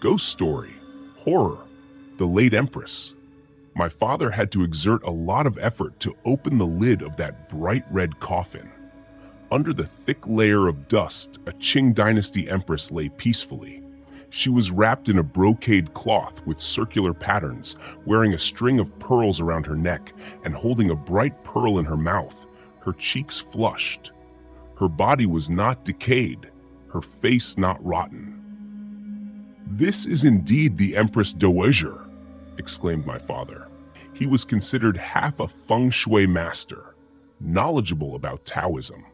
Ghost story, horror, the late empress. My father had to exert a lot of effort to open the lid of that bright red coffin. Under the thick layer of dust, a Qing dynasty empress lay peacefully. She was wrapped in a brocade cloth with circular patterns, wearing a string of pearls around her neck and holding a bright pearl in her mouth, her cheeks flushed. Her body was not decayed, her face not rotten. "This is indeed the Empress Dowager," exclaimed my father. He was considered half a feng shui master, knowledgeable about Taoism.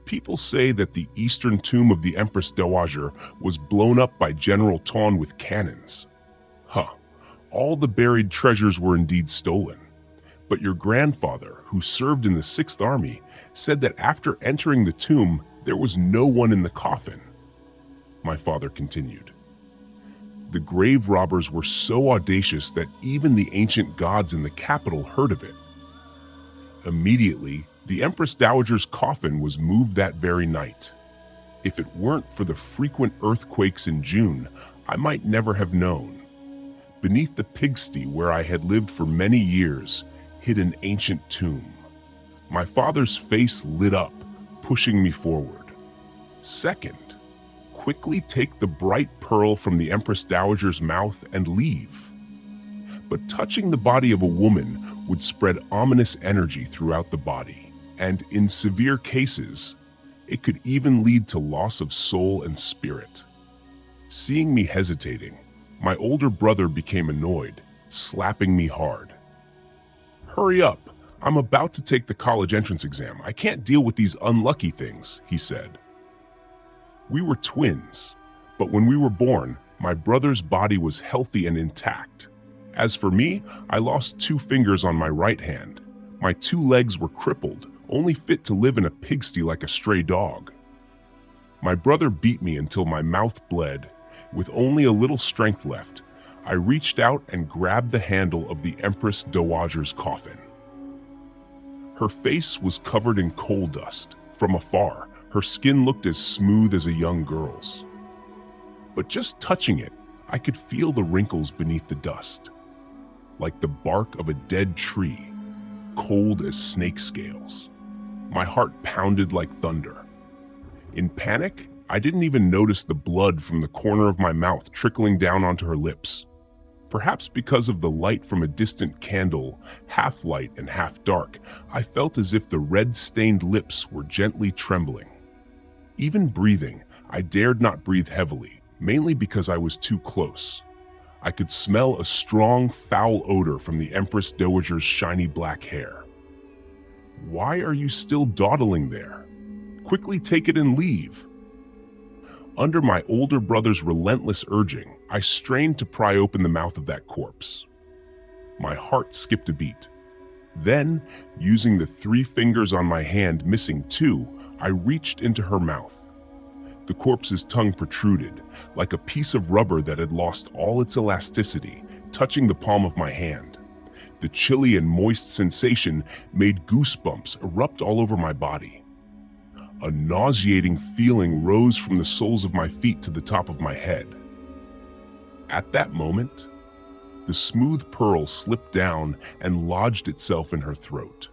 People say that the eastern tomb of the Empress Dowager was blown up by General Ton with cannons. All the buried treasures were indeed stolen. But your grandfather, who served in the 6th Army, said that after entering the tomb, there was no one in the coffin. My father continued. The grave robbers were so audacious that even the ancient gods in the capital heard of it. Immediately, the Empress Dowager's coffin was moved that very night. If it weren't for the frequent earthquakes in June, I might never have known. Beneath the pigsty where I had lived for many years, hid an ancient tomb. My father's face lit up, pushing me forward. Second, quickly take the bright pearl from the Empress Dowager's mouth and leave. But touching the body of a woman would spread ominous energy throughout the body, and in severe cases, it could even lead to loss of soul and spirit. Seeing me hesitating, my older brother became annoyed, slapping me hard. "Hurry up, I'm about to take the college entrance exam. I can't deal with these unlucky things," he said. We were twins, but when we were born, my brother's body was healthy and intact. As for me, I lost 2 fingers on my right hand. My 2 legs were crippled, only fit to live in a pigsty like a stray dog. My brother beat me until my mouth bled. With only a little strength left, I reached out and grabbed the handle of the Empress Dowager's coffin. Her face was covered in coal dust. From afar, her skin looked as smooth as a young girl's. But just touching it, I could feel the wrinkles beneath the dust, like the bark of a dead tree, cold as snake scales. My heart pounded like thunder. In panic, I didn't even notice the blood from the corner of my mouth trickling down onto her lips. Perhaps because of the light from a distant candle, half light and half dark, I felt as if the red-stained lips were gently trembling. Even breathing, I dared not breathe heavily, mainly because I was too close. I could smell a strong, foul odor from the Empress Dowager's shiny black hair. "Why are you still dawdling there? Quickly take it and leave." Under my older brother's relentless urging, I strained to pry open the mouth of that corpse. My heart skipped a beat. Then, using the 3 fingers on my hand missing 2, I reached into her mouth. The corpse's tongue protruded, like a piece of rubber that had lost all its elasticity, touching the palm of my hand. The chilly and moist sensation made goosebumps erupt all over my body. A nauseating feeling rose from the soles of my feet to the top of my head. At that moment, the smooth pearl slipped down and lodged itself in her throat.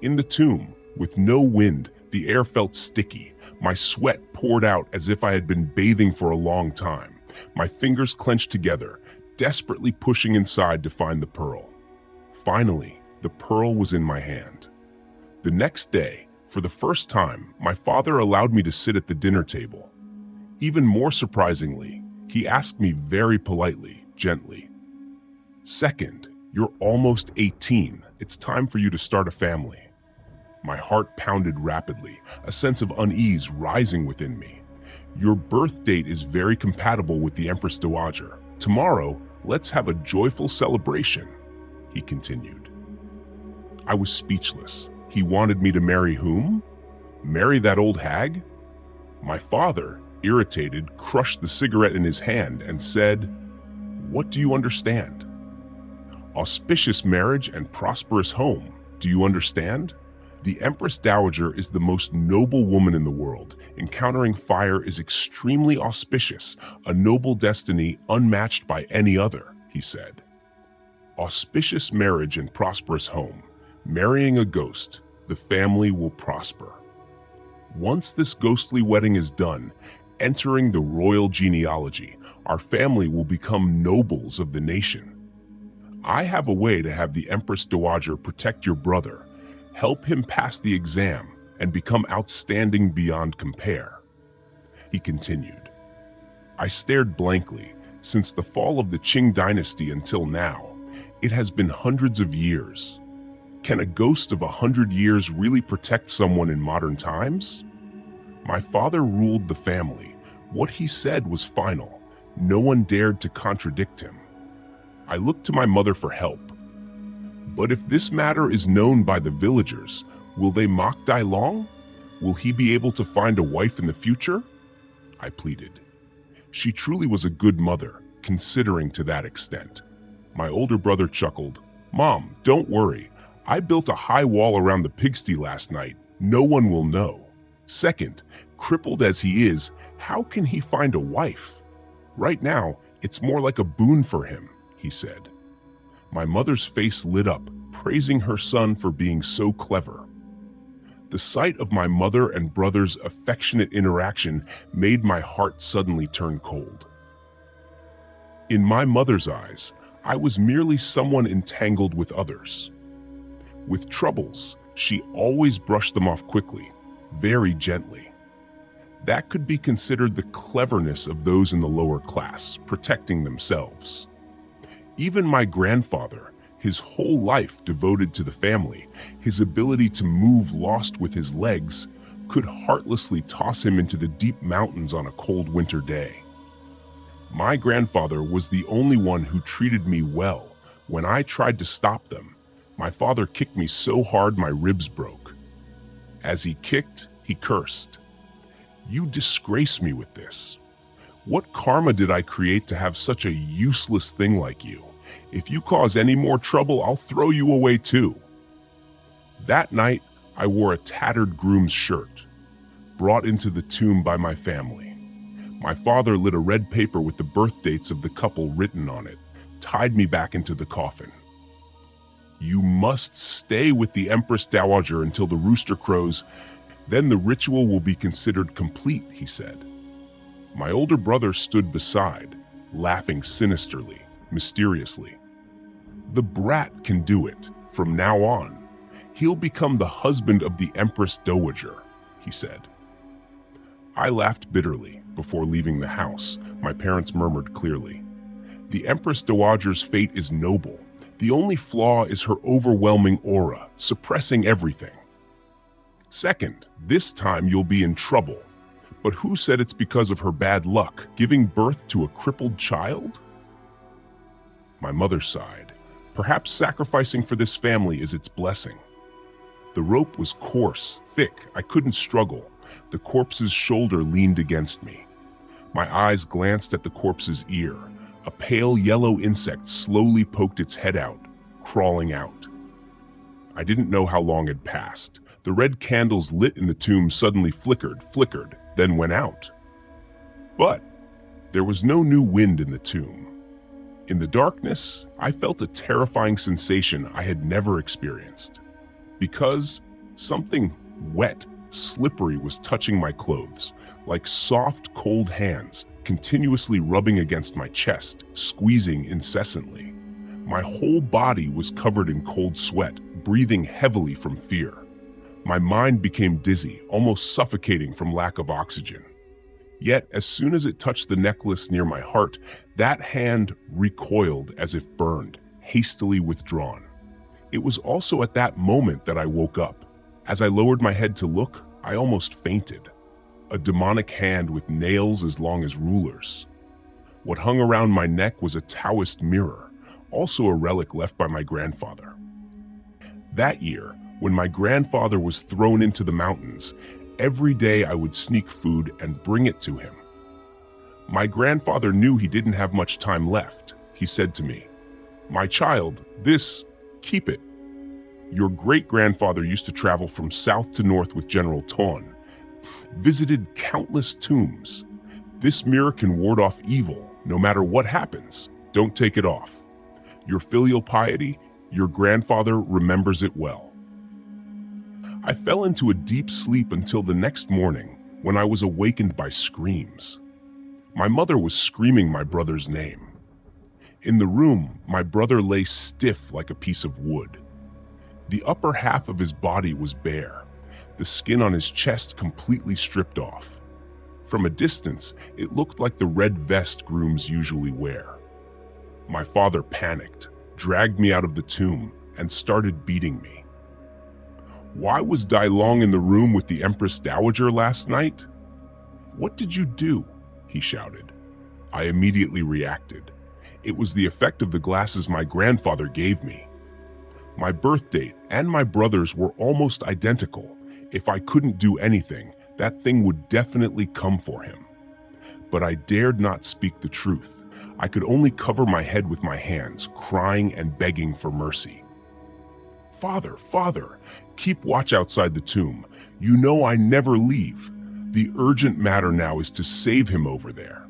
In the tomb, with no wind, the air felt sticky. My sweat poured out as if I had been bathing for a long time. My fingers clenched together, desperately pushing inside to find the pearl. Finally, the pearl was in my hand. The next day, for the first time, my father allowed me to sit at the dinner table. Even more surprisingly, he asked me very politely, gently, "Second, you're almost 18. It's time for you to start a family." My heart pounded rapidly, a sense of unease rising within me. "Your birth date is very compatible with the Empress Dowager. Tomorrow, let's have a joyful celebration," he continued. I was speechless. He wanted me to marry whom? Marry that old hag? My father, irritated, crushed the cigarette in his hand and said, "What do you understand? Auspicious marriage and prosperous home. Do you understand? The Empress Dowager is the most noble woman in the world. Encountering fire is extremely auspicious, a noble destiny unmatched by any other, he said. Auspicious marriage and prosperous home. Marrying a ghost, the family will prosper. Once this ghostly wedding is done, entering the royal genealogy, our family will become nobles of the nation. I have a way to have the Empress Dowager protect your brother, help him pass the exam, and become outstanding beyond compare. He continued. I stared blankly. Since the fall of the Qing dynasty until now, it has been hundreds of years. Can a ghost of 100 years really protect someone in modern times? My father ruled the family. What he said was final. No one dared to contradict him. I looked to my mother for help. But if this matter is known by the villagers, will they mock Dai Long? Will he be able to find a wife in the future? I pleaded. She truly was a good mother, considering to that extent. My older brother chuckled. Mom, don't worry. I built a high wall around the pigsty last night. No one will know. Second, crippled as he is, how can he find a wife? Right now, it's more like a boon for him, he said. My mother's face lit up, praising her son for being so clever. The sight of my mother and brother's affectionate interaction made my heart suddenly turn cold. In my mother's eyes, I was merely someone entangled with others. With troubles, she always brushed them off quickly, very gently. That could be considered the cleverness of those in the lower class, protecting themselves. Even my grandfather, his whole life devoted to the family, his ability to move lost with his legs, could heartlessly toss him into the deep mountains on a cold winter day. My grandfather was the only one who treated me well. When I tried to stop them, my father kicked me so hard my ribs broke. As he kicked, he cursed. You disgrace me with this. What karma did I create to have such a useless thing like you? If you cause any more trouble, I'll throw you away too. That night, I wore a tattered groom's shirt, brought into the tomb by my family. My father lit a red paper with the birth dates of the couple written on it, tied me back into the coffin. You must stay with the Empress Dowager until the rooster crows, then the ritual will be considered complete, he said. My older brother stood beside, laughing sinisterly, mysteriously. The brat can do it. From now on, he'll become the husband of the Empress Dowager, he said. I laughed bitterly. Before leaving the house, my parents murmured clearly. The Empress Dowager's fate is noble. The only flaw is her overwhelming aura, suppressing everything. Second, this time you'll be in trouble. But who said it's because of her bad luck, giving birth to a crippled child? My mother sighed. Perhaps sacrificing for this family is its blessing. The rope was coarse, thick. I couldn't struggle. The corpse's shoulder leaned against me. My eyes glanced at the corpse's ear. A pale yellow insect slowly poked its head out, crawling out. I didn't know how long had passed. The red candles lit in the tomb suddenly flickered, then went out. But there was no new wind in the tomb. In the darkness, I felt a terrifying sensation I had never experienced. Because something wet, slippery was touching my clothes, like soft, cold hands, continuously rubbing against my chest, squeezing incessantly. My whole body was covered in cold sweat, breathing heavily from fear. My mind became dizzy, almost suffocating from lack of oxygen. Yet, as soon as it touched the necklace near my heart, that hand recoiled as if burned, hastily withdrawn. It was also at that moment that I woke up. As I lowered my head to look, I almost fainted. A demonic hand with nails as long as rulers. What hung around my neck was a Taoist mirror, also a relic left by my grandfather. That year, when my grandfather was thrown into the mountains, every day I would sneak food and bring it to him. My grandfather knew he didn't have much time left. He said to me, "My child, keep it." Your great-grandfather used to travel from south to north with General Ton, visited countless tombs. This mirror can ward off evil, no matter what happens. Don't take it off. Your filial piety, your grandfather remembers it well. I fell into a deep sleep until the next morning, when I was awakened by screams. My mother was screaming my brother's name. In the room, my brother lay stiff like a piece of wood. The upper half of his body was bare, the skin on his chest completely stripped off. From a distance, it looked like the red vest grooms usually wear. My father panicked, dragged me out of the tomb, and started beating me. Why was Dai Long in the room with the Empress Dowager last night? What did you do? He shouted. I immediately reacted. It was the effect of the glasses my grandfather gave me. My birth date and my brother's were almost identical. If I couldn't do anything, that thing would definitely come for him. But I dared not speak the truth. I could only cover my head with my hands, crying and begging for mercy. Father, Father, keep watch outside the tomb. You know I never leave. The urgent matter now is to save him over there.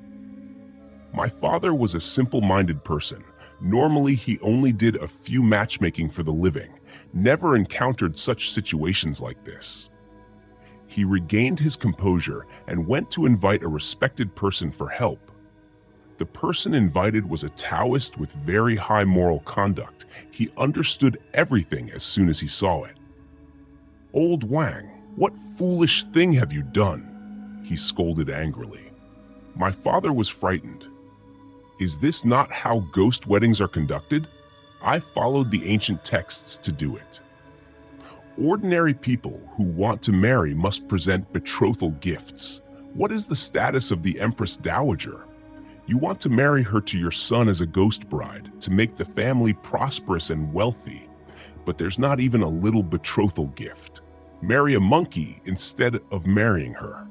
My father was a simple-minded person. Normally, he only did a few matchmaking for the living, never encountered such situations like this. He regained his composure and went to invite a respected person for help. The person invited was a Taoist with very high moral conduct. He understood everything as soon as he saw it. Old Wang, what foolish thing have you done? He scolded angrily. My father was frightened. Is this not how ghost weddings are conducted? I followed the ancient texts to do it. Ordinary people who want to marry must present betrothal gifts. What is the status of the Empress Dowager? You want to marry her to your son as a ghost bride, to make the family prosperous and wealthy. But there's not even a little betrothal gift. Marry a monkey instead of marrying her.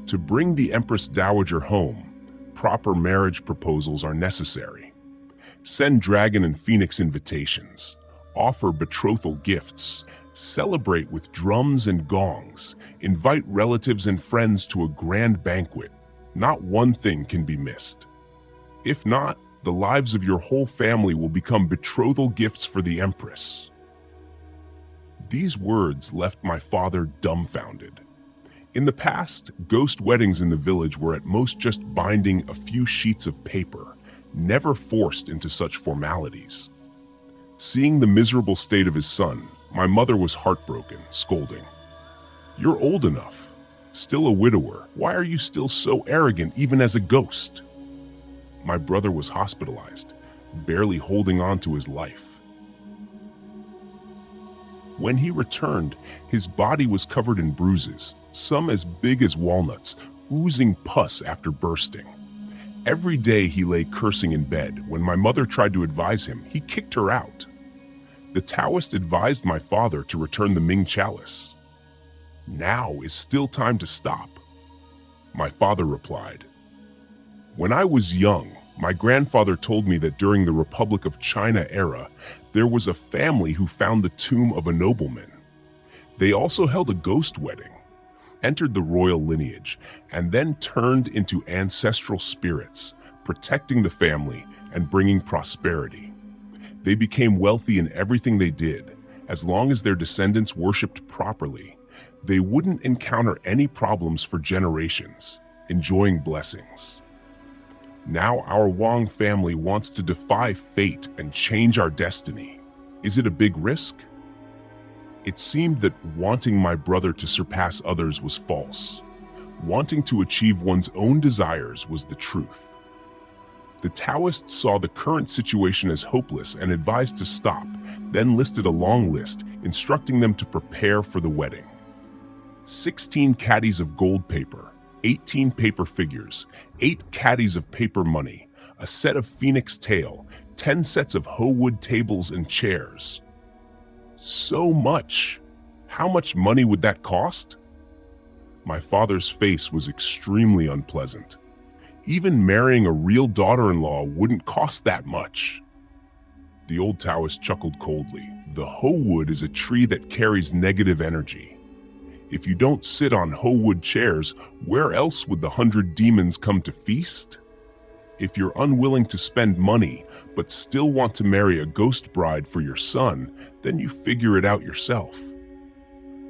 To bring the Empress Dowager home, proper marriage proposals are necessary. Send dragon and phoenix invitations. Offer betrothal gifts. Celebrate with drums and gongs. Invite relatives and friends to a grand banquet. Not one thing can be missed. If not, the lives of your whole family will become betrothal gifts for the Empress. These words left my father dumbfounded. In the past, ghost weddings in the village were at most just binding a few sheets of paper, never forced into such formalities. Seeing the miserable state of his son, my mother was heartbroken, scolding. You're old enough. Still a widower. Why are you still so arrogant even as a ghost? My brother was hospitalized, barely holding on to his life. When he returned, his body was covered in bruises, some as big as walnuts, oozing pus after bursting. Every day he lay cursing in bed. When my mother tried to advise him, he kicked her out. The Taoist advised my father to return the Ming chalice. Now is still time to stop. My father replied, When I was young, my grandfather told me that during the Republic of China era, there was a family who found the tomb of a nobleman. They also held a ghost wedding, entered the royal lineage, and then turned into ancestral spirits, protecting the family and bringing prosperity. They became wealthy in everything they did. As long as their descendants worshipped properly, they wouldn't encounter any problems for generations, enjoying blessings. Now our Wang family wants to defy fate and change our destiny. Is it a big risk? It seemed that wanting my brother to surpass others was false. Wanting to achieve one's own desires was the truth. The Taoists saw the current situation as hopeless and advised to stop, then listed a long list instructing them to prepare for the wedding. 16 caddies of gold paper, 18 paper figures, 8 caddies of paper money, a set of phoenix tail, 10 sets of hoe wood tables and chairs. So much! How much money would that cost? My father's face was extremely unpleasant. Even marrying a real daughter-in-law wouldn't cost that much. The old Taoist chuckled coldly. The Ho wood is a tree that carries negative energy. If you don't sit on Ho wood chairs, where else would the 100 demons come to feast? If you're unwilling to spend money, but still want to marry a ghost bride for your son, then you figure it out yourself.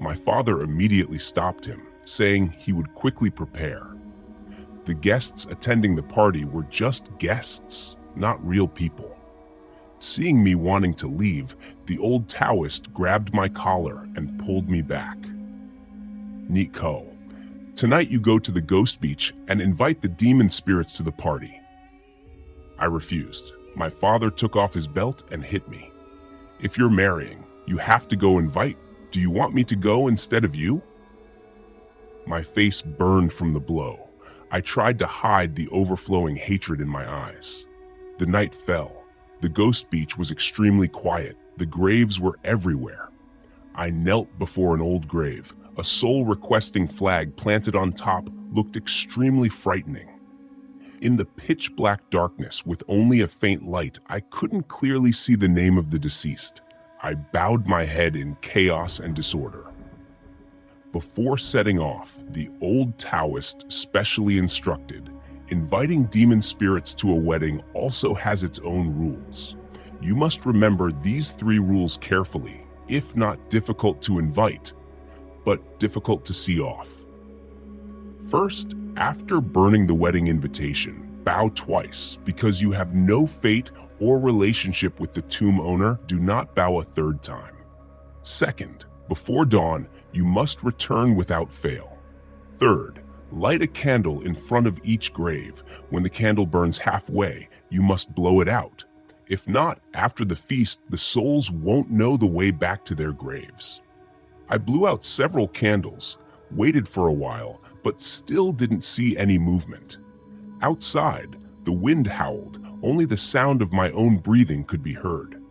My father immediately stopped him, saying he would quickly prepare. The guests attending the party were just guests, not real people. Seeing me wanting to leave, the old Taoist grabbed my collar and pulled me back. Nhi Cau, tonight you go to the ghost beach and invite the demon spirits to the party. I refused. My father took off his belt and hit me. If you're marrying, you have to go invite. Do you want me to go instead of you? My face burned from the blow. I tried to hide the overflowing hatred in my eyes. The night fell. The ghost beach was extremely quiet. The graves were everywhere. I knelt before an old grave. A soul-requesting flag planted on top looked extremely frightening. In the pitch-black darkness, with only a faint light, I couldn't clearly see the name of the deceased. I bowed my head in chaos and disorder. Before setting off, the old Taoist specially instructed, inviting demon spirits to a wedding also has its own rules. You must remember these 3 rules carefully, if not difficult to invite, but difficult to see off. First, after burning the wedding invitation, bow twice. Because you have no fate or relationship with the tomb owner, do not bow a 3rd time. Second, before dawn, you must return without fail. Third, light a candle in front of each grave. When the candle burns halfway, you must blow it out. If not, after the feast, the souls won't know the way back to their graves. I blew out several candles, waited for a while, but still didn't see any movement. Outside, the wind howled. Only the sound of my own breathing could be heard.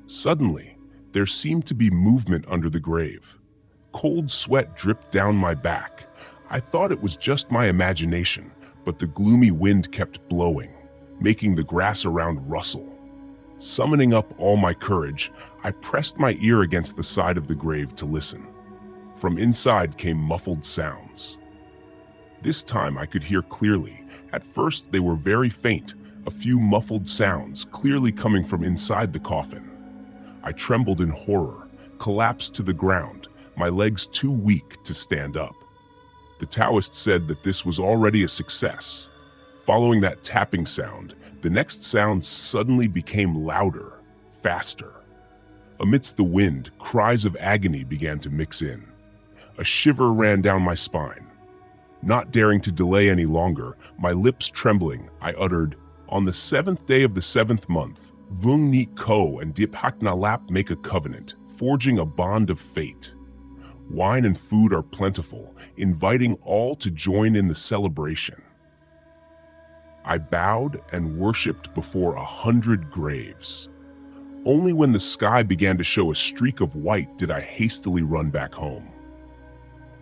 Suddenly, there seemed to be movement under the grave. Cold sweat dripped down my back. I thought it was just my imagination, but the gloomy wind kept blowing, making the grass around rustle. Summoning up all my courage, I pressed my ear against the side of the grave to listen. From inside came muffled sounds. This time I could hear clearly. At first they were very faint, a few muffled sounds clearly coming from inside the coffin. I trembled in horror, collapsed to the ground, my legs too weak to stand up. The Taoist said that this was already a success. Following that tapping sound, the next sound suddenly became louder, faster. Amidst the wind, cries of agony began to mix in. A shiver ran down my spine. Not daring to delay any longer, my lips trembling, I uttered, "On the 7th day of the 7th month, Vung Nhi Cau and Diphak Na Lap make a covenant, forging a bond of fate. Wine and food are plentiful, inviting all to join in the celebration." I bowed and worshipped before 100 graves. Only when the sky began to show a streak of white did I hastily run back home.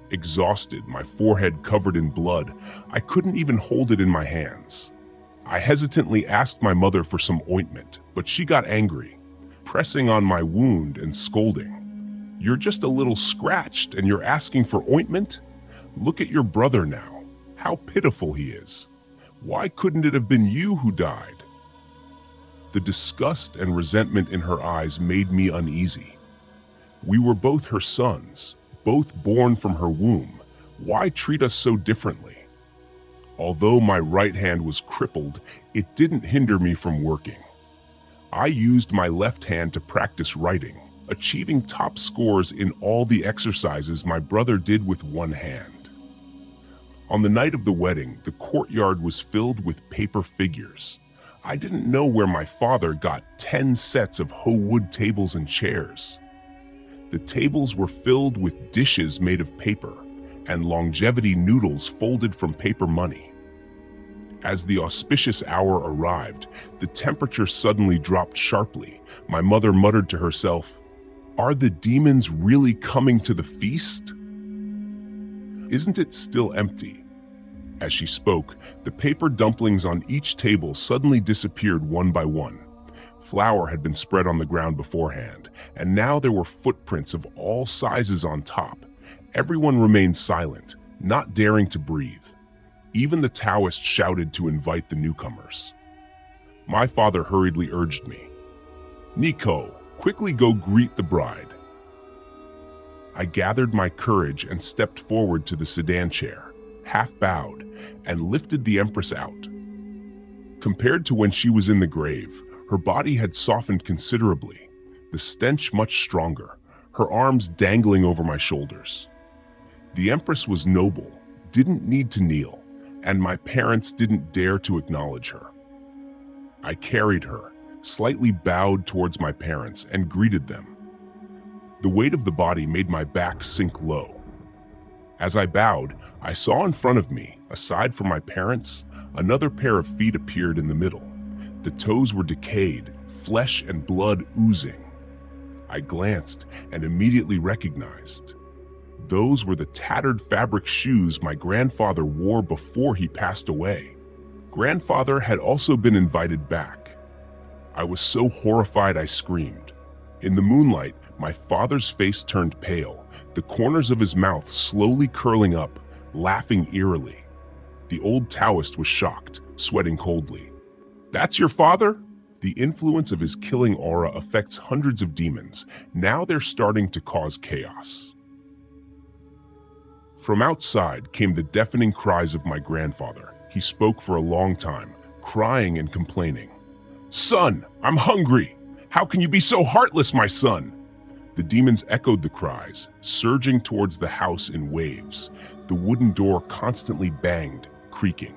Exhausted, my forehead covered in blood, I couldn't even hold it in my hands. I hesitantly asked my mother for some ointment, but she got angry, pressing on my wound and scolding. "You're just a little scratched and you're asking for ointment? Look at your brother now. How pitiful he is. Why couldn't it have been you who died?" The disgust and resentment in her eyes made me uneasy. We were both her sons, both born from her womb. Why treat us so differently? Although my right hand was crippled, it didn't hinder me from working. I used my left hand to practice writing, achieving top scores in all the exercises my brother did with one hand. On the night of the wedding, the courtyard was filled with paper figures. I didn't know where my father got 10 sets of Ho wood tables and chairs. The tables were filled with dishes made of paper and longevity noodles folded from paper money. As the auspicious hour arrived, the temperature suddenly dropped sharply. My mother muttered to herself, "Are the demons really coming to the feast? Isn't it still empty?" As she spoke, the paper dumplings on each table suddenly disappeared one by one. Flour had been spread on the ground beforehand, and now there were footprints of all sizes on top. Everyone remained silent, not daring to breathe. Even the Taoist shouted to invite the newcomers. My father hurriedly urged me, "Nhi Cau, quickly go greet the bride." I gathered my courage and stepped forward to the sedan chair, half bowed, and lifted the Empress out. Compared to when she was in the grave, her body had softened considerably, the stench much stronger, her arms dangling over my shoulders. The Empress was noble, didn't need to kneel, and my parents didn't dare to acknowledge her. I carried her, slightly bowed towards my parents, and greeted them. The weight of the body made my back sink low. As I bowed, I saw in front of me, aside from my parents, another pair of feet appeared in the middle. The toes were decayed, flesh and blood oozing. I glanced and immediately recognized. Those were the tattered fabric shoes my grandfather wore before he passed away. Grandfather had also been invited back. I was so horrified I screamed. In the moonlight, my father's face turned pale, the corners of his mouth slowly curling up, laughing eerily. The old Taoist was shocked, sweating coldly. "That's your father?" The influence of his killing aura affects hundreds of demons. Now they're starting to cause chaos. From outside came the deafening cries of my grandfather. He spoke for a long time, crying and complaining. "Son, I'm hungry! How can you be so heartless, my son?" The demons echoed the cries, surging towards the house in waves. The wooden door constantly banged, creaking.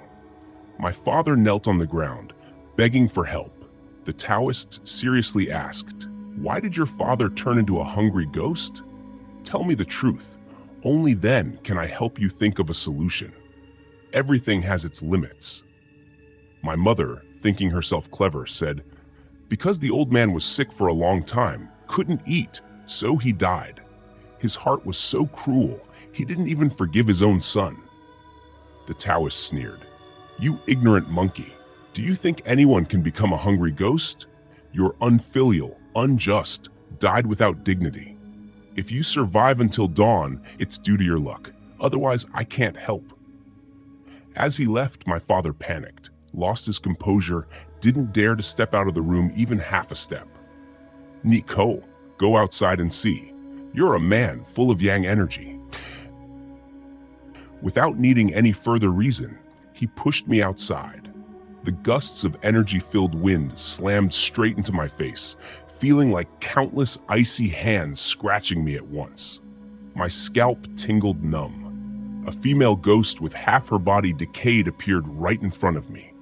My father knelt on the ground, begging for help. The Taoist seriously asked, "Why did your father turn into a hungry ghost? Tell me the truth. Only then can I help you think of a solution. Everything has its limits." My mother, thinking herself clever, said, "Because the old man was sick for a long time, couldn't eat, so he died. His heart was so cruel, he didn't even forgive his own son." The Taoist sneered, "You ignorant monkey. Do you think anyone can become a hungry ghost? You're unfilial, unjust, died without dignity. If you survive until dawn, it's due to your luck. Otherwise, I can't help." As he left, my father panicked, lost his composure, didn't dare to step out of the room even half a step. "Nhi Cau, go outside and see. You're a man full of yang energy." Without needing any further reason, he pushed me outside. The gusts of energy-filled wind slammed straight into my face, feeling like countless icy hands scratching me at once. My scalp tingled numb. A female ghost with half her body decayed appeared right in front of me.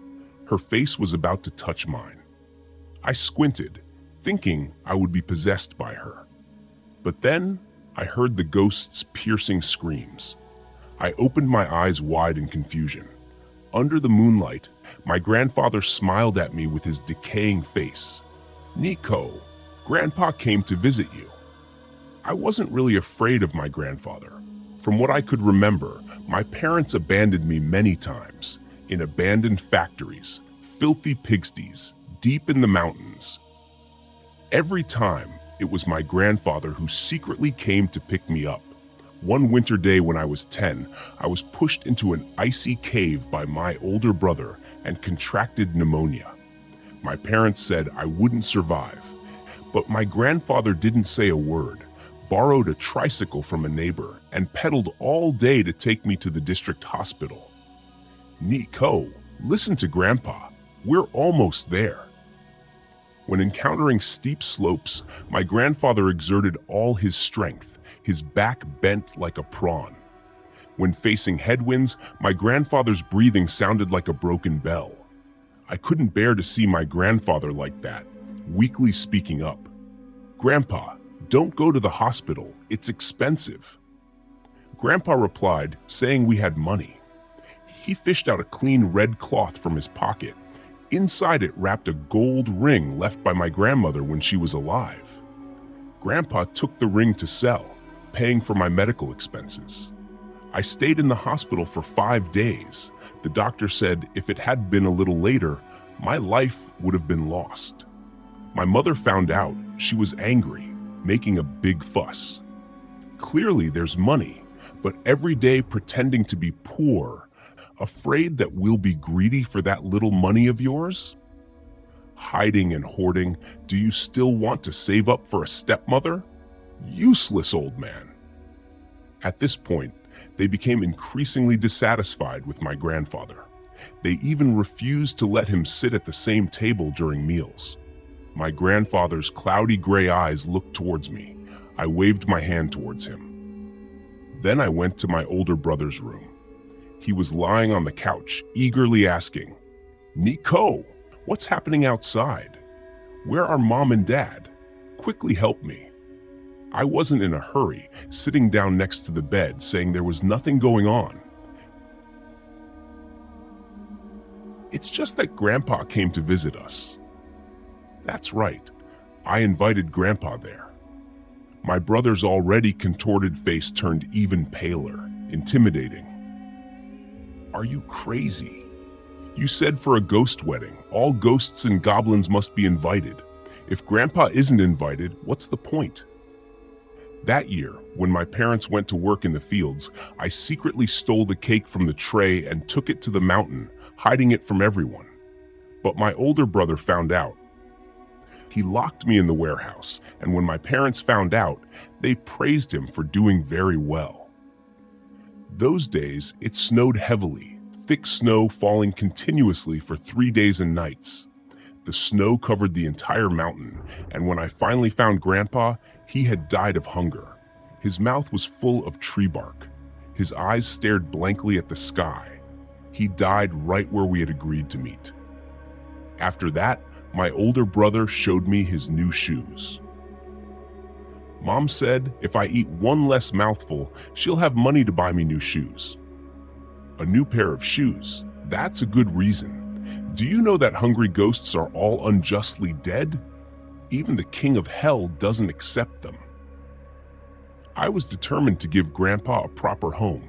Her face was about to touch mine. I squinted, thinking I would be possessed by her. But then I heard the ghost's piercing screams. I opened my eyes wide in confusion. Under the moonlight, my grandfather smiled at me with his decaying face. "Nhi Cau, Grandpa came to visit you." I wasn't really afraid of my grandfather. From what I could remember, my parents abandoned me many times, in abandoned factories, filthy pigsties, deep in the mountains. Every time, it was my grandfather who secretly came to pick me up. One winter day when I was 10, I was pushed into an icy cave by my older brother and contracted pneumonia. My parents said I wouldn't survive, but my grandfather didn't say a word, borrowed a tricycle from a neighbor, and pedaled all day to take me to the district hospital. "Nhi Cau, listen to Grandpa. We're almost there." When encountering steep slopes, my grandfather exerted all his strength, his back bent like a prawn. When facing headwinds, my grandfather's breathing sounded like a broken bell. I couldn't bear to see my grandfather like that, weakly speaking up. "Grandpa, don't go to the hospital, it's expensive." Grandpa replied, saying we had money. He fished out a clean red cloth from his pocket. Inside it wrapped a gold ring left by my grandmother when she was alive. Grandpa took the ring to sell, paying for my medical expenses. I stayed in the hospital for 5 days. The doctor said if it had been a little later, my life would have been lost. My mother found out. She was angry, making a big fuss. Clearly there's money, but every day pretending to be poor, afraid that we'll be greedy for that little money of yours? Hiding and hoarding, do you still want to save up for a stepmother? Useless old man. At this point, they became increasingly dissatisfied with my grandfather. They even refused to let him sit at the same table during meals. My grandfather's cloudy gray eyes looked towards me. I waved my hand towards him. Then I went to my older brother's room. He was lying on the couch, eagerly asking, "Nhi Cau, what's happening outside? Where are Mom and Dad? Quickly help me." I wasn't in a hurry, sitting down next to the bed, saying there was nothing going on. "It's just that Grandpa came to visit us." That's right, I invited Grandpa there. My brother's already contorted face turned even paler, intimidating. "Are you crazy? You said for a ghost wedding, all ghosts and goblins must be invited. If Grandpa isn't invited, what's the point?" That year, when my parents went to work in the fields, I secretly stole the cake from the tray and took it to the mountain, hiding it from everyone. But my older brother found out. He locked me in the warehouse, and when my parents found out, they praised him for doing very well. Those days, it snowed heavily, thick snow falling continuously for 3 days and nights. The snow covered the entire mountain, and when I finally found Grandpa, he had died of hunger. His mouth was full of tree bark. His eyes stared blankly at the sky. He died right where we had agreed to meet. After that, my older brother showed me his new shoes. Mom said if I eat one less mouthful, she'll have money to buy me new shoes. A new pair of shoes, that's a good reason. Do you know that hungry ghosts are all unjustly dead? Even the king of hell doesn't accept them. I was determined to give Grandpa a proper home.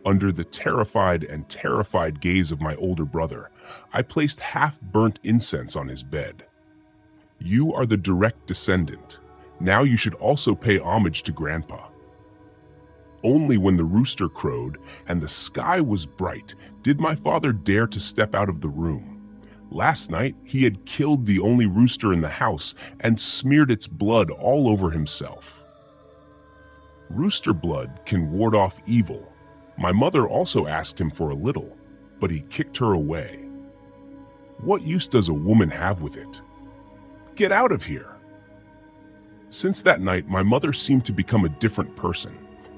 Under the terrified gaze of my older brother, I placed half-burnt incense on his bed. "You are the direct descendant. Now you should also pay homage to Grandpa." Only when the rooster crowed and the sky was bright did my father dare to step out of the room. Last night, he had killed the only rooster in the house and smeared its blood all over himself. Rooster blood can ward off evil. My mother also asked him for a little, but he kicked her away. What use does a woman have with it? Get out of here! Since that night, my mother seemed to become a different person,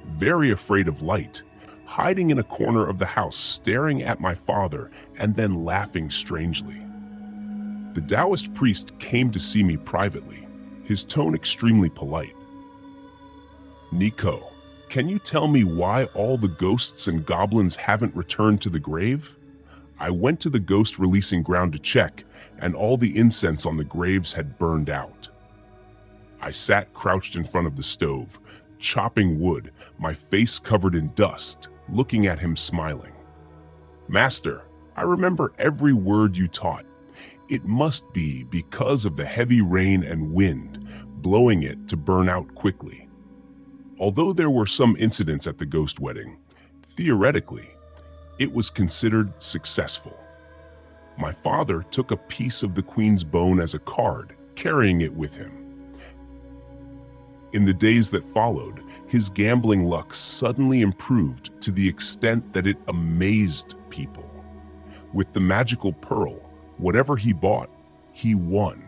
very afraid of light, hiding in a corner of the house, staring at my father and then laughing strangely. The Taoist priest came to see me privately, his tone extremely polite. "Nhi Cau, can you tell me why all the ghosts and goblins haven't returned to the grave? I went to the ghost releasing ground to check, and all the incense on the graves had burned out." I sat crouched in front of the stove, chopping wood, my face covered in dust, looking at him smiling. "Master, I remember every word you taught. It must be because of the heavy rain and wind, blowing it to burn out quickly." Although there were some incidents at the ghost wedding, theoretically, it was considered successful. My father took a piece of the queen's bone as a card, carrying it with him. In the days that followed, his gambling luck suddenly improved to the extent that it amazed people. With the magical pearl, whatever he bought, he won,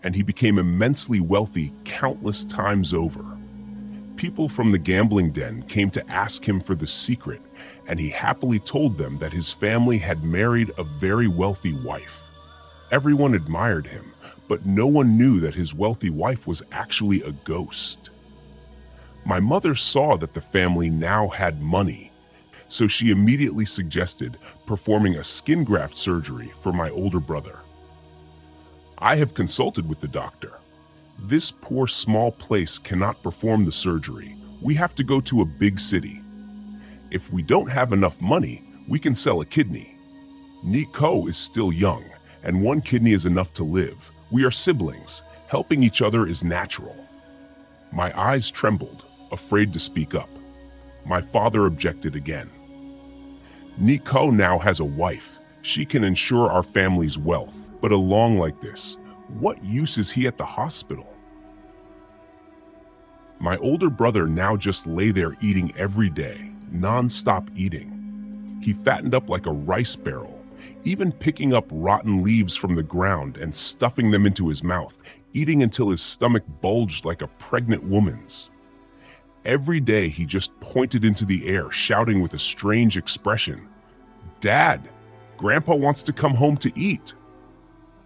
and he became immensely wealthy countless times over. People from the gambling den came to ask him for the secret, and he happily told them that his family had married a very wealthy wife. Everyone admired him, but no one knew that his wealthy wife was actually a ghost. My mother saw that the family now had money, so she immediately suggested performing a skin graft surgery for my older brother. I have consulted with the doctor. This poor small place cannot perform the surgery. We have to go to a big city. If we don't have enough money, we can sell a kidney. Nhi Cau is still young, and one kidney is enough to live. We are siblings. Helping each other is natural. My eyes trembled, afraid to speak up. My father objected again. Nhi Cau now has a wife. She can ensure our family's wealth. But along like this, what use is he at the hospital? My older brother now just lay there eating every day, non-stop eating. He fattened up like a rice barrel, even picking up rotten leaves from the ground and stuffing them into his mouth, eating until his stomach bulged like a pregnant woman's. Every day he just pointed into the air, shouting with a strange expression, "Dad, Grandpa wants to come home to eat."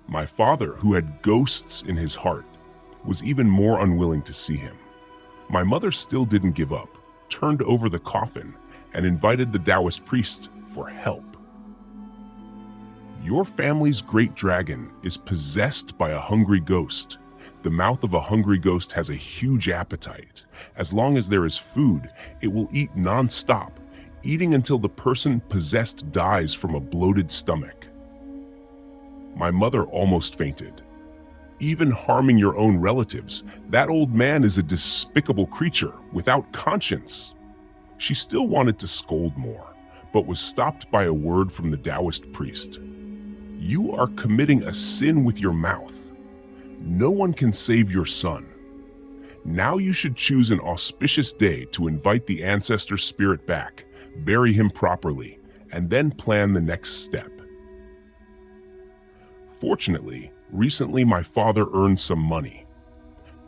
My father, who had ghosts in his heart, was even more unwilling to see him. My mother still didn't give up, turned over the coffin, and invited the Taoist priest for help. "Your family's great dragon is possessed by a hungry ghost. The mouth of a hungry ghost has a huge appetite. As long as there is food, it will eat non-stop, eating until the person possessed dies from a bloated stomach." My mother almost fainted. "Even harming your own relatives, that old man is a despicable creature without conscience." She still wanted to scold more, but was stopped by a word from the Taoist priest. "You are committing a sin with your mouth. No one can save your son. Now you should choose an auspicious day to invite the ancestor spirit back, bury him properly, and then plan the next step." Fortunately, recently my father earned some money.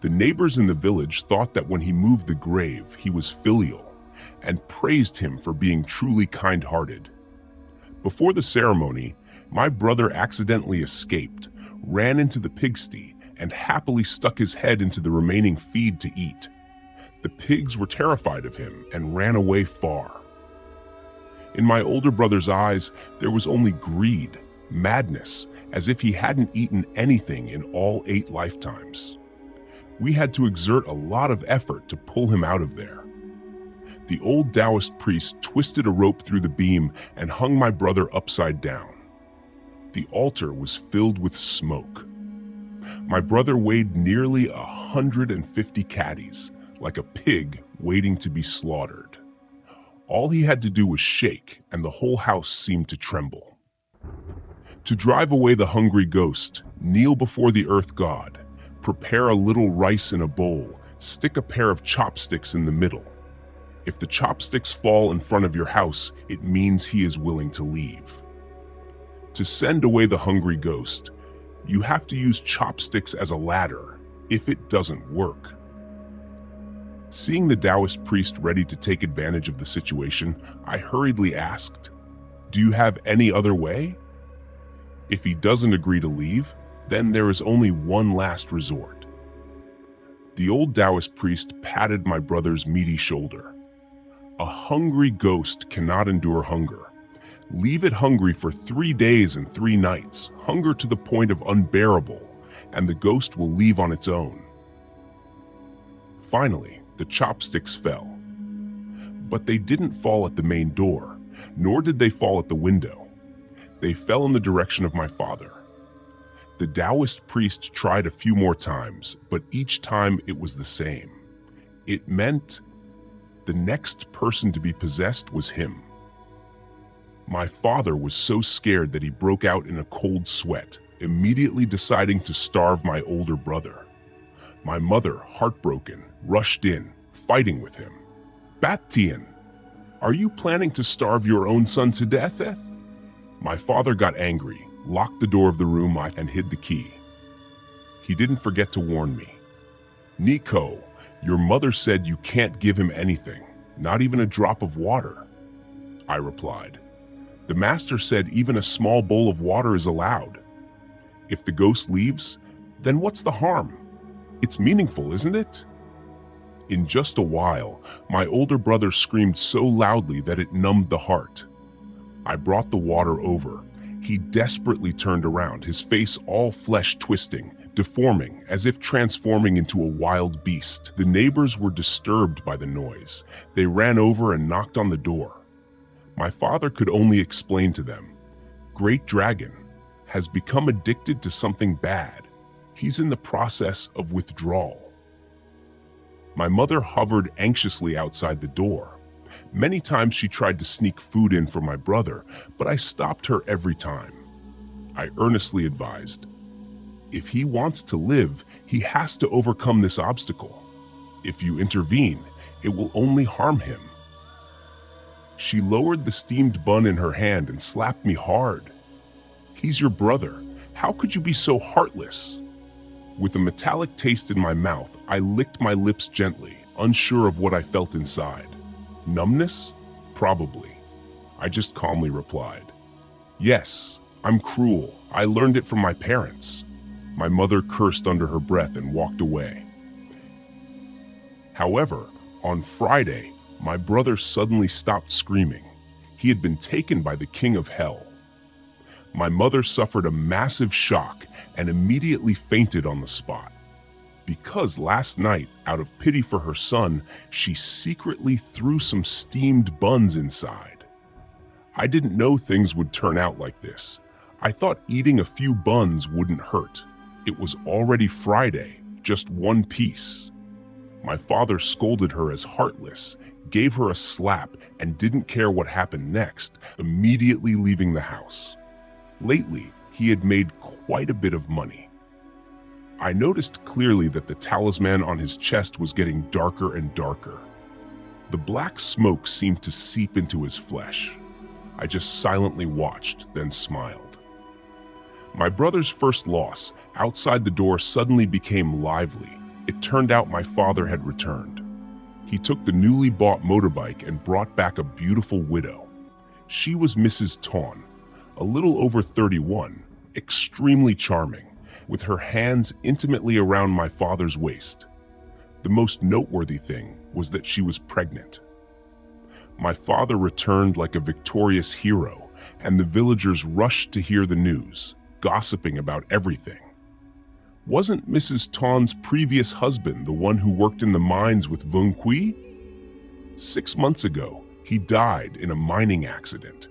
The neighbors in the village thought that when he moved the grave, he was filial, and praised him for being truly kind-hearted. Before the ceremony, my brother accidentally escaped, ran into the pigsty, and happily stuck his head into the remaining feed to eat. The pigs were terrified of him and ran away far. In my older brother's eyes, there was only greed, madness, as if he hadn't eaten anything in all 8 lifetimes. We had to exert a lot of effort to pull him out of there. The old Taoist priest twisted a rope through the beam and hung my brother upside down. The altar was filled with smoke. My brother weighed nearly 150 caddies, like a pig waiting to be slaughtered. All he had to do was shake, and the whole house seemed to tremble. To drive away the hungry ghost, kneel before the earth god, prepare a little rice in a bowl, stick a pair of chopsticks in the middle. If the chopsticks fall in front of your house, it means he is willing to leave. To send away the hungry ghost, you have to use chopsticks as a ladder, if it doesn't work. Seeing the Taoist priest ready to take advantage of the situation, I hurriedly asked, "Do you have any other way?" If he doesn't agree to leave, then there is only one last resort. The old Taoist priest patted my brother's meaty shoulder. "A hungry ghost cannot endure hunger. Leave it hungry for 3 days and 3 nights, hunger to the point of unbearable, and the ghost will leave on its own." Finally, the chopsticks fell. But they didn't fall at the main door, nor did they fall at the window. They fell in the direction of my father. The Taoist priest tried a few more times, but each time it was the same. It meant the next person to be possessed was him. My father was so scared that he broke out in a cold sweat, immediately deciding to starve my older brother. My mother, heartbroken, rushed in, fighting with him. "Baptian, are you planning to starve your own son to death?" My father got angry, locked the door of the room and hid the key. He didn't forget to warn me. "Nhi Cau, your mother said you can't give him anything, not even a drop of water." I replied. "The master said even a small bowl of water is allowed. If the ghost leaves, then what's the harm? It's meaningful, isn't it?" In just a while, my older brother screamed so loudly that it numbed the heart. I brought the water over. He desperately turned around, his face all flesh twisting, deforming, as if transforming into a wild beast. The neighbors were disturbed by the noise. They ran over and knocked on the door. My father could only explain to them, "Great Dragon has become addicted to something bad. He's in the process of withdrawal. My mother hovered anxiously outside the door. Many times she tried to sneak food in for my brother, but I stopped her every time. I earnestly advised, if he wants to live, he has to overcome this obstacle. If you intervene, it will only harm him. She lowered the steamed bun in her hand and slapped me hard. He's your brother. How could you be so heartless? With a metallic taste in my mouth, I licked my lips gently, unsure of what I felt inside. Numbness? Probably. I just calmly replied, yes, I'm cruel. I learned it from my parents. My mother cursed under her breath and walked away. However, on Friday, my brother suddenly stopped screaming. He had been taken by the king of hell. My mother suffered a massive shock and immediately fainted on the spot. Because last night, out of pity for her son, she secretly threw some steamed buns inside. I didn't know things would turn out like this. I thought eating a few buns wouldn't hurt. It was already Friday, just one piece. My father scolded her as heartless, gave her a slap, and didn't care what happened next, immediately leaving the house. Lately, he had made quite a bit of money. I noticed clearly that the talisman on his chest was getting darker and darker. The black smoke seemed to seep into his flesh. I just silently watched, then smiled. My brother's first loss, outside the door, suddenly became lively. It turned out my father had returned. He took the newly bought motorbike and brought back a beautiful widow. She was Mrs. Taun, a little over 31, extremely charming, with her hands intimately around my father's waist. The most noteworthy thing was that she was pregnant. My father returned like a victorious hero, and the villagers rushed to hear the news, gossiping about everything. Wasn't Mrs. Taun's previous husband the one who worked in the mines with Vung Kui? 6 months ago, he died in a mining accident.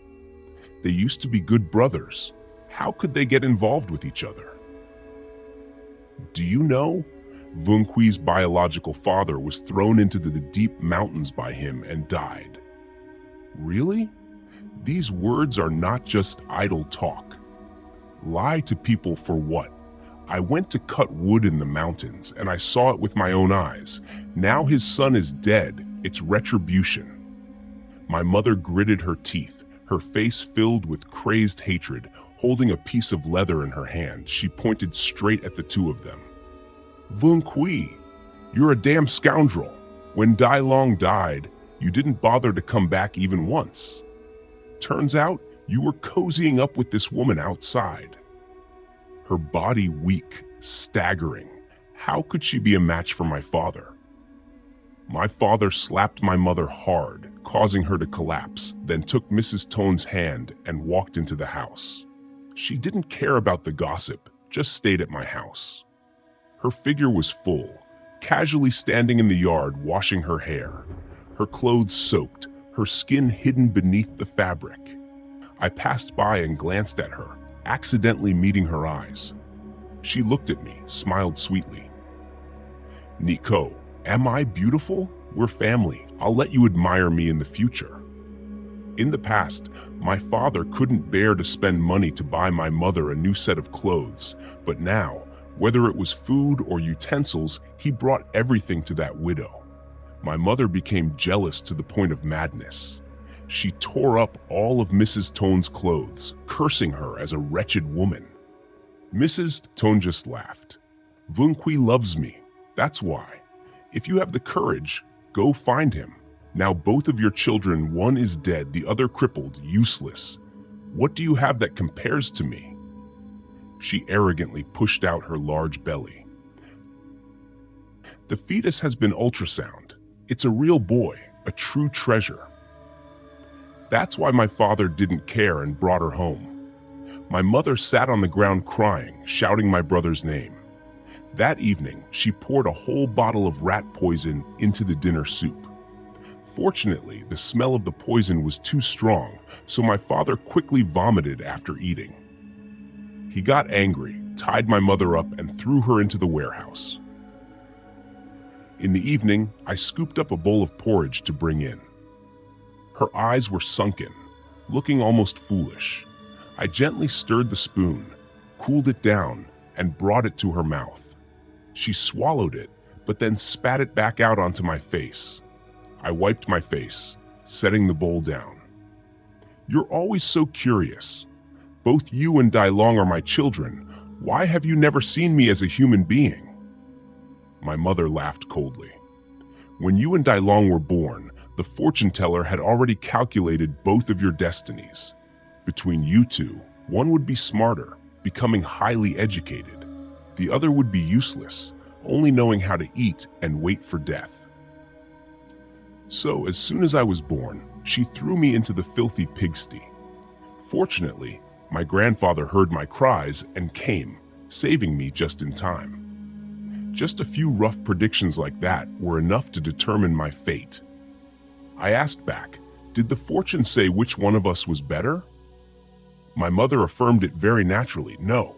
They used to be good brothers. How could they get involved with each other? Do you know? Vung Kui's biological father was thrown into the deep mountains by him and died. Really? These words are not just idle talk. Lie to people for what? I went to cut wood in the mountains and I saw it with my own eyes. Now his son is dead. It's retribution. My mother gritted her teeth, her face filled with crazed hatred. Holding a piece of leather in her hand, she pointed straight at the two of them. Vung Kui, you're a damn scoundrel. When Dai Long died, you didn't bother to come back even once. Turns out you were cozying up with this woman outside. Her body weak, staggering. How could she be a match for my father? My father slapped my mother hard, causing her to collapse, then took Mrs. Taun's hand and walked into the house. She didn't care about the gossip, just stayed at my house. Her figure was full, casually standing in the yard washing her hair. Her clothes soaked, her skin hidden beneath the fabric. I passed by and glanced at her, accidentally meeting her eyes. She looked at me, smiled sweetly. Nhi Cau, am I beautiful? We're family. I'll let you admire me in the future. In the past, my father couldn't bear to spend money to buy my mother a new set of clothes, but now, whether it was food or utensils, he brought everything to that widow. My mother became jealous to the point of madness. She tore up all of Mrs. Taun's clothes, cursing her as a wretched woman. Mrs. Taun just laughed. Vung Kui loves me, that's why. If you have the courage, go find him. Now both of your children, one is dead, the other crippled, useless. What do you have that compares to me? She arrogantly pushed out her large belly. The fetus has been ultrasounded. It's a real boy, a true treasure. That's why my father didn't care and brought her home. My mother sat on the ground crying, shouting my brother's name. That evening, she poured a whole bottle of rat poison into the dinner soup. Fortunately, the smell of the poison was too strong, so my father quickly vomited after eating. He got angry, tied my mother up and threw her into the warehouse. In the evening, I scooped up a bowl of porridge to bring in. Her eyes were sunken, looking almost foolish. I gently stirred the spoon, cooled it down, and brought it to her mouth. She swallowed it, but then spat it back out onto my face. I wiped my face, setting the bowl down. "You're always so curious. Both you and Dai Long are my children. Why have you never seen me as a human being?" My mother laughed coldly. "When you and Dai Long were born, the fortune teller had already calculated both of your destinies. Between you two, one would be smarter, becoming highly educated. The other would be useless, only knowing how to eat and wait for death. So as soon as I was born, she threw me into the filthy pigsty. Fortunately, my grandfather heard my cries and came, saving me just in time. Just a few rough predictions like that were enough to determine my fate." I asked back, "Did the fortune say which one of us was better?" My mother affirmed it very naturally, "No.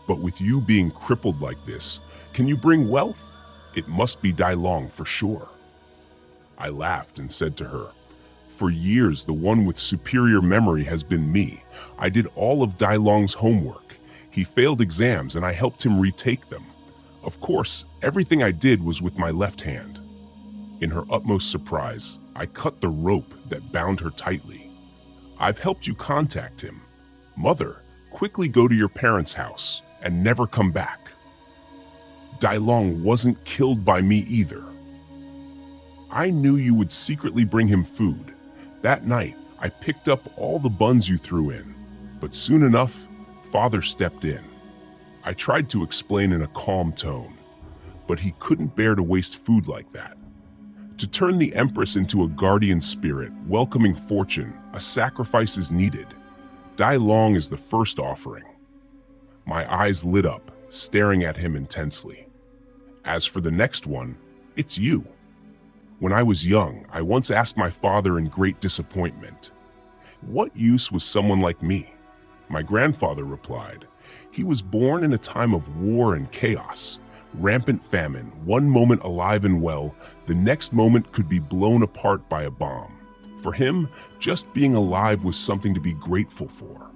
But with you being crippled like this, can you bring wealth? It must be Dai Long for sure." I laughed and said to her, "For years, the one with superior memory has been me. I did all of Dai Long's homework. He failed exams and I helped him retake them. Of course, everything I did was with my left hand." In her utmost surprise, I cut the rope that bound her tightly. "I've helped you contact him. Mother, quickly go to your parents' house and never come back. Dai Long wasn't killed by me either. I knew you would secretly bring him food. That night, I picked up all the buns you threw in, but soon enough, Father stepped in. I tried to explain in a calm tone, but he couldn't bear to waste food like that. To turn the Empress into a guardian spirit, welcoming fortune, a sacrifice is needed. Dai Long is the first offering." My eyes lit up, staring at him intensely. "As for the next one, it's you. When I was young, I once asked my father in great disappointment, 'What use was someone like me?' My grandfather replied, 'He was born in a time of war and chaos, rampant famine, one moment alive and well, the next moment could be blown apart by a bomb. For him, just being alive was something to be grateful for.'"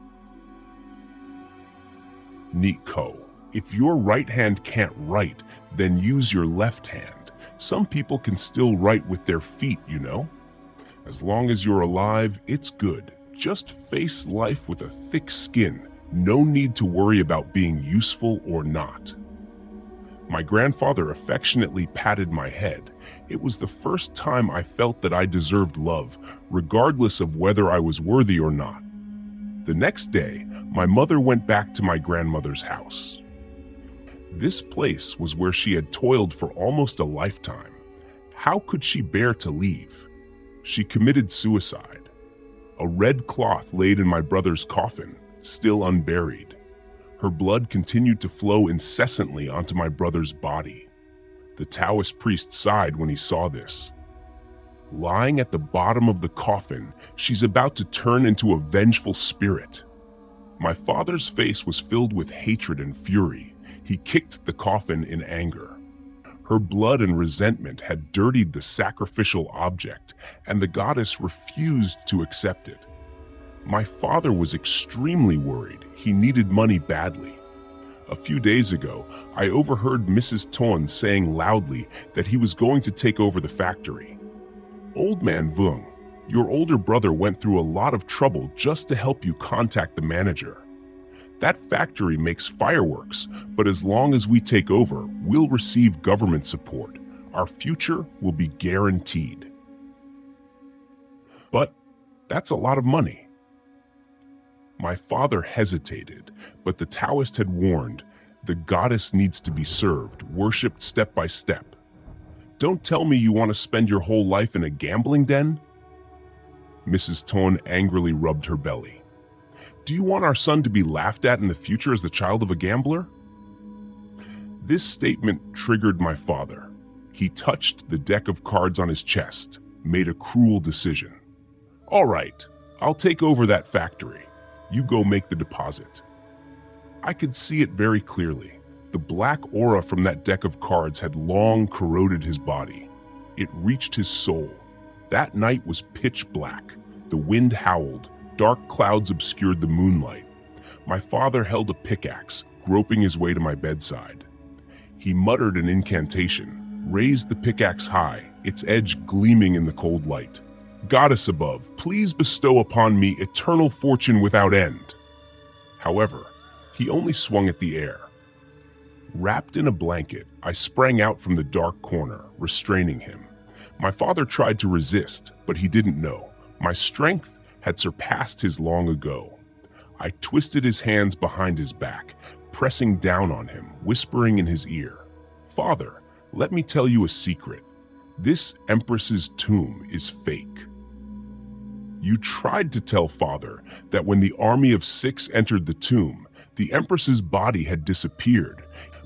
Nhi Cau, if your right hand can't write, then use your left hand. Some people can still write with their feet, you know. As long as you're alive, it's good. Just face life with a thick skin. No need to worry about being useful or not. My grandfather affectionately patted my head. It was the first time I felt that I deserved love, regardless of whether I was worthy or not. The next day, my mother went back to my grandmother's house. This place was where she had toiled for almost a lifetime. How could she bear to leave? She committed suicide. A red cloth laid in my brother's coffin, still unburied. Her blood continued to flow incessantly onto my brother's body. The Taoist priest sighed when he saw this. Lying at the bottom of the coffin, she's about to turn into a vengeful spirit. My father's face was filled with hatred and fury. He kicked the coffin in anger. Her blood and resentment had dirtied the sacrificial object, and the goddess refused to accept it. My father was extremely worried. He needed money badly. A few days ago, I overheard Mrs. Ton saying loudly that he was going to take over the factory. "Old man Vung, your older brother went through a lot of trouble just to help you contact the manager. That factory makes fireworks, but as long as we take over, we'll receive government support. Our future will be guaranteed." "But that's a lot of money." My father hesitated, but the Taoist had warned, the goddess needs to be served, worshipped step by step. "Don't tell me you want to spend your whole life in a gambling den?" Mrs. Ton angrily rubbed her belly. "Do you want our son to be laughed at in the future as the child of a gambler?" This statement triggered my father. He touched the deck of cards on his chest, made a cruel decision. "All right, I'll take over that factory. You go make the deposit." I could see it very clearly. The black aura from that deck of cards had long corroded his body. It reached his soul. That night was pitch black. The wind howled. Dark clouds obscured the moonlight. My father held a pickaxe, groping his way to my bedside. He muttered an incantation, raised the pickaxe high, its edge gleaming in the cold light. "Goddess above, please bestow upon me eternal fortune without end." However, he only swung at the air. Wrapped in a blanket, I sprang out from the dark corner, restraining him. My father tried to resist, but he didn't know. My strength had surpassed his long ago. I twisted his hands behind his back, pressing down on him, whispering in his ear, "Father, let me tell you a secret. This Empress's tomb is fake." You tried to tell Father that when the army of 6 entered the tomb, the Empress's body had disappeared,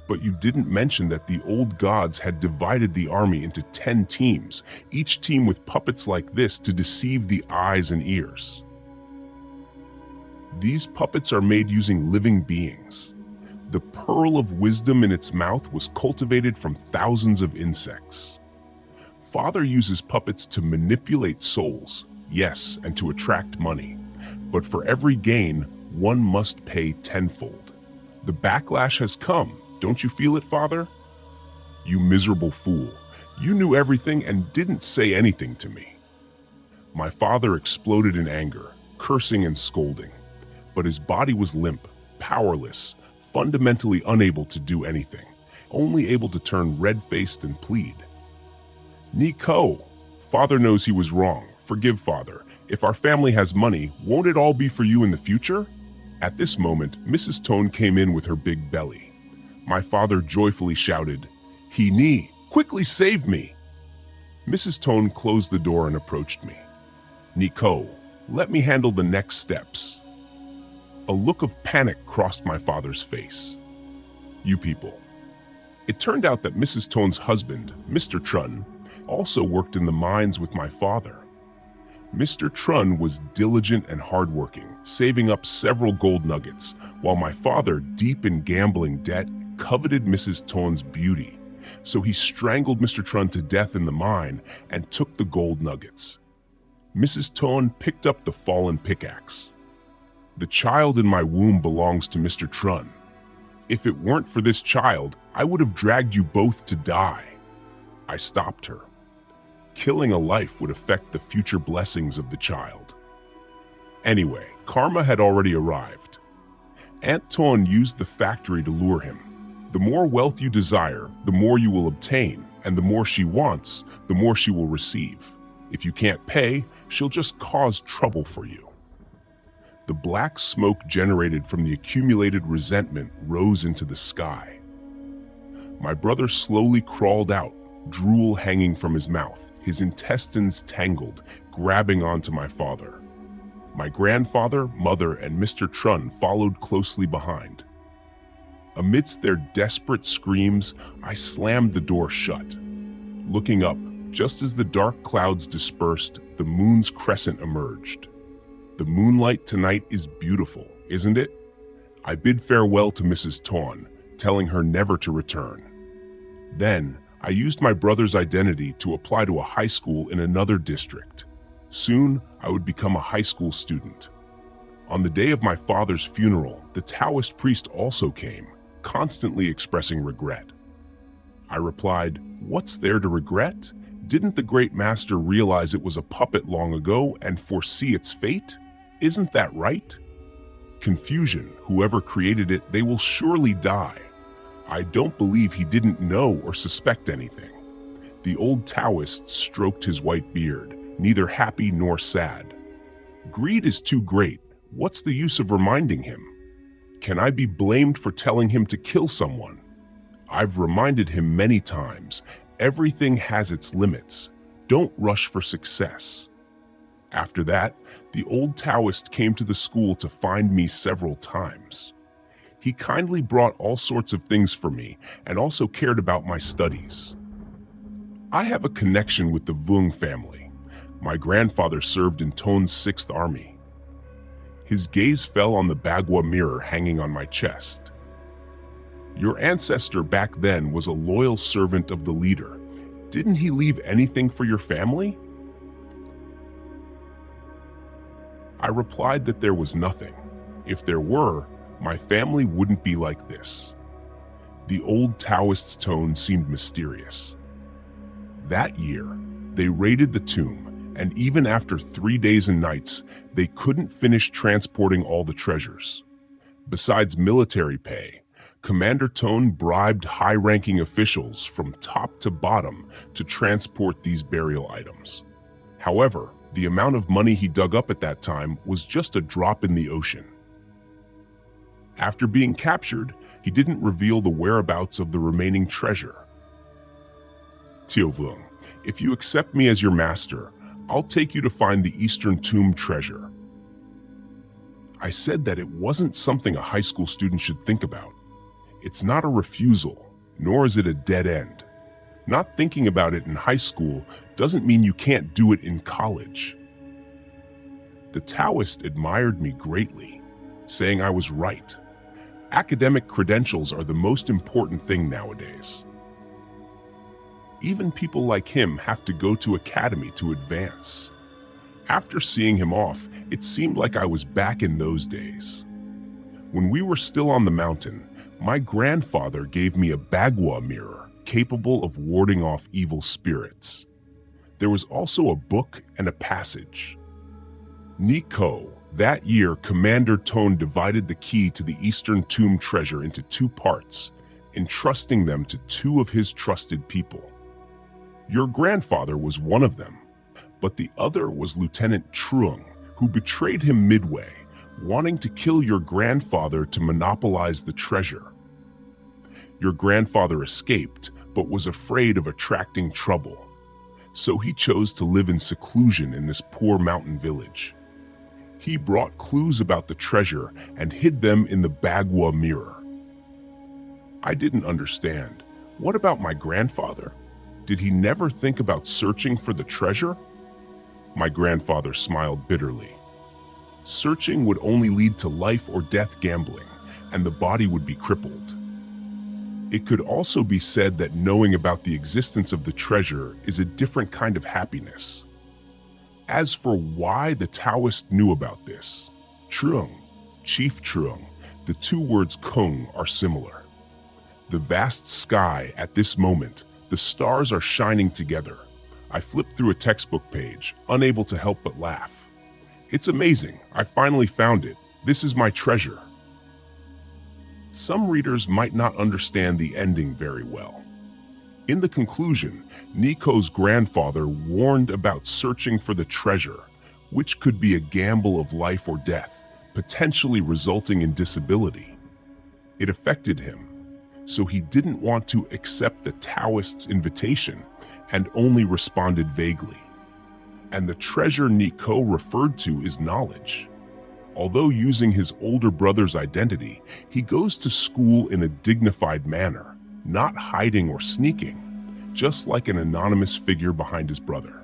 but you didn't mention that the old gods had divided the army into 10 teams, each team with puppets like this to deceive the eyes and ears. These puppets are made using living beings. The pearl of wisdom in its mouth was cultivated from thousands of insects. Father uses puppets to manipulate souls, yes, and to attract money. But for every gain, one must pay tenfold. The backlash has come. Don't you feel it, Father? You miserable fool. You knew everything and didn't say anything to me. My father exploded in anger, cursing and scolding. But his body was limp, powerless, fundamentally unable to do anything, only able to turn red-faced and plead. "Nhi Cau, Father knows he was wrong. Forgive Father. If our family has money, won't it all be for you in the future?" At this moment, Mrs. Tone came in with her big belly. My father joyfully shouted, Nhi, quickly save me!" Mrs. Tone closed the door and approached me. "Nhi Cau, let me handle the next steps." A look of panic crossed my father's face. "You people." It turned out that Mrs. Tone's husband, Mr. Trun, also worked in the mines with my father. Mr. Trun was diligent and hardworking, saving up several gold nuggets, while my father, deep in gambling debt, coveted Mrs. Tone's beauty. So he strangled Mr. Trun to death in the mine and took the gold nuggets. Mrs. Tone picked up the fallen pickaxe. "The child in my womb belongs to Mr. Trun. If it weren't for this child, I would have dragged you both to die." I stopped her. Killing a life would affect the future blessings of the child. Anyway, karma had already arrived. Aunt Tone used the factory to lure him. The more wealth you desire, the more you will obtain, and the more she wants, the more she will receive. If you can't pay, she'll just cause trouble for you. The black smoke generated from the accumulated resentment rose into the sky. My brother slowly crawled out, drool hanging from his mouth, his intestines tangled, grabbing onto my father. My grandfather, mother, and Mr. Trun followed closely behind. Amidst their desperate screams, I slammed the door shut. Looking up, just as the dark clouds dispersed, the moon's crescent emerged. The moonlight tonight is beautiful, isn't it? I bid farewell to Mrs. Tone, telling her never to return. Then, I used my brother's identity to apply to a high school in another district. Soon, I would become a high school student. On the day of my father's funeral, the Taoist priest also came, constantly expressing regret. I replied, "What's there to regret? Didn't the great master realize it was a puppet long ago and foresee its fate? Isn't that right? Confusion, whoever created it, they will surely die. I don't believe he didn't know or suspect anything." The old Taoist stroked his white beard, neither happy nor sad. "Greed is too great. What's the use of reminding him? Can I be blamed for telling him to kill someone? I've reminded him many times, everything has its limits. Don't rush for success." After that, the old Taoist came to the school to find me several times. He kindly brought all sorts of things for me and also cared about my studies. I have a connection with the Vung family. My grandfather served in Tone's 6th Army. His gaze fell on the Bagua mirror hanging on my chest. Your ancestor back then was a loyal servant of the leader. Didn't he leave anything for your family? I replied that there was nothing. If there were, my family wouldn't be like this. The old Taoist's tone seemed mysterious. That year, they raided the tomb, and even after 3 days and nights, they couldn't finish transporting all the treasures. Besides military pay, Commander Tone bribed high-ranking officials from top to bottom to transport these burial items. However, the amount of money he dug up at that time was just a drop in the ocean. After being captured, he didn't reveal the whereabouts of the remaining treasure. Tiao Vung, if you accept me as your master, I'll take you to find the Eastern Tomb treasure. I said that it wasn't something a high school student should think about. It's not a refusal, nor is it a dead end. Not thinking about it in high school doesn't mean you can't do it in college. The Taoist admired me greatly, saying I was right. Academic credentials are the most important thing nowadays. Even people like him have to go to academy to advance. After seeing him off, it seemed like I was back in those days. When we were still on the mountain, my grandfather gave me a bagua mirror capable of warding off evil spirits. There was also a book and a passage. Nhi Cau, that year Commander Tone divided the key to the Eastern Tomb treasure into 2 parts, entrusting them to 2 of his trusted people. Your grandfather was one of them, but the other was Lieutenant Truong, who betrayed him midway, wanting to kill your grandfather to monopolize the treasure. Your grandfather escaped, but was afraid of attracting trouble, so he chose to live in seclusion in this poor mountain village. He brought clues about the treasure and hid them in the bagua mirror. I didn't understand. What about my grandfather? Did he never think about searching for the treasure? My grandfather smiled bitterly. Searching would only lead to life or death gambling, and the body would be crippled. It could also be said that knowing about the existence of the treasure is a different kind of happiness. As for why the Taoist knew about this, Truong, Chief Truong, the 2 words Kung are similar. The vast sky at this moment, the stars are shining together. I flipped through a textbook page, unable to help but laugh. It's amazing, I finally found it. This is my treasure. Some readers might not understand the ending very well. In the conclusion, Nhi Cau's grandfather warned about searching for the treasure, which could be a gamble of life or death, potentially resulting in disability. It affected him, so he didn't want to accept the Taoist's invitation and only responded vaguely. And the treasure Nhi Cau referred to is knowledge. Although using his older brother's identity, he goes to school in a dignified manner, not hiding or sneaking, just like an anonymous figure behind his brother.